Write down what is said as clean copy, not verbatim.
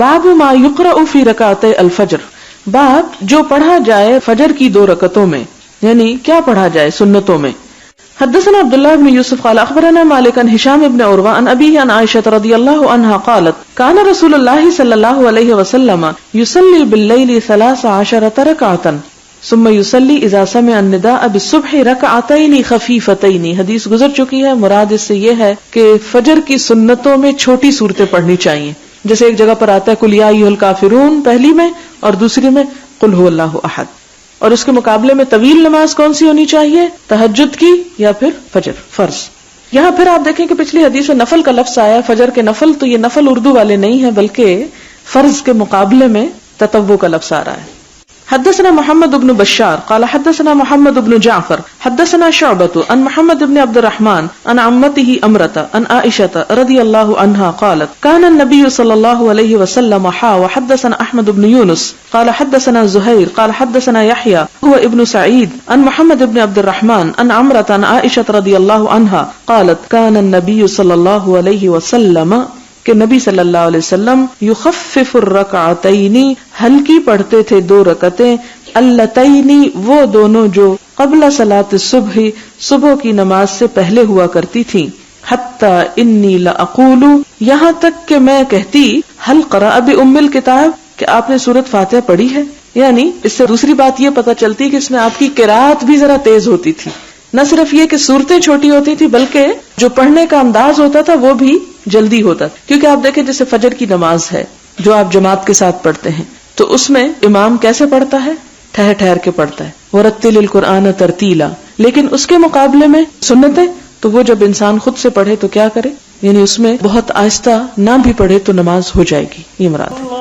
باب ما یقرأ فی رکعتي الفجر، باب جو پڑھا جائے فجر کی 2 رکعتوں میں، یعنی کیا پڑھا جائے سنتوں میں. حدثنا عبد الله بن يوسف قال اخبرنا مالك عن هشام بن عروة عن ابيه عن عائشة رضي الله عنها قالت كان رسول الله صلى الله عليه وسلم يصلي بالليل 13 ركعة ثم يصلي اذا سمع النداء بالصبح ركعتين خفيفتين. حدیث گزر چکی ہے. مراد اس سے یہ ہے کہ فجر کی سنتوں میں چھوٹی صورتیں پڑھنی چاہیے، جیسے ایک جگہ پر آتا ہے قل یا ایھا الکافرون پہلی میں اور دوسری میں قل هو الله احد. اور اس کے مقابلے میں طویل نماز کون سی ہونی چاہیے؟ تہجد کی یا پھر فجر فرض. یہاں پھر آپ دیکھیں کہ پچھلی حدیث میں نفل کا لفظ آیا، فجر کے نفل، تو یہ نفل اردو والے نہیں ہیں بلکہ فرض کے مقابلے میں تطوع کا لفظ آ رہا ہے. حدثنا محمد بن بشار قال حدثنا محمد بن جعفر حدثنا شعبة عن محمد بن عبد الرحمن عن عمته أمرة عن عائشة رضي الله عنها قالت كان النبي صلى الله عليه وسلم وحدثنا أحمد بن يونس قال حدثنا زهير قال حدثنا يحيى هو ابن سعيد عن محمد بن عبد الرحمن عن عمرة عن عائشة رضي الله عنها قالت كان النبي صلى الله عليه وسلم کہ نبی صلی اللہ علیہ وسلم یخفف الرکعتین ہلکی پڑھتے تھے 2 رکعتیں، اللتین وہ دونوں جو قبل صلاۃ الصبح صبح کی نماز سے پہلے ہوا کرتی تھیں، حتی انی لاقول یہاں تک کہ میں کہتی هل قرأ بأم الکتاب کہ آپ نے سورۃ فاتحہ پڑھی ہے. یعنی اس سے دوسری بات یہ پتہ چلتی کہ اس میں آپ کی قرأت بھی ذرا تیز ہوتی تھی، نہ صرف یہ کہ صورتیں چھوٹی ہوتی تھی بلکہ جو پڑھنے کا انداز ہوتا تھا وہ بھی جلدی ہوتا. کیونکہ آپ دیکھیں جیسے فجر کی نماز ہے جو آپ جماعت کے ساتھ پڑھتے ہیں تو اس میں امام کیسے پڑھتا ہے؟ ٹھہر ٹھہر کے پڑھتا ہے، وَرَتِّلِ الْقُرْآنَ تَرْتِيلًا. لیکن اس کے مقابلے میں سنتیں تو وہ جب انسان خود سے پڑھے تو کیا کرے، یعنی اس میں بہت آہستہ نہ بھی پڑھے تو نماز ہو جائے گی، یہ مراد ہے.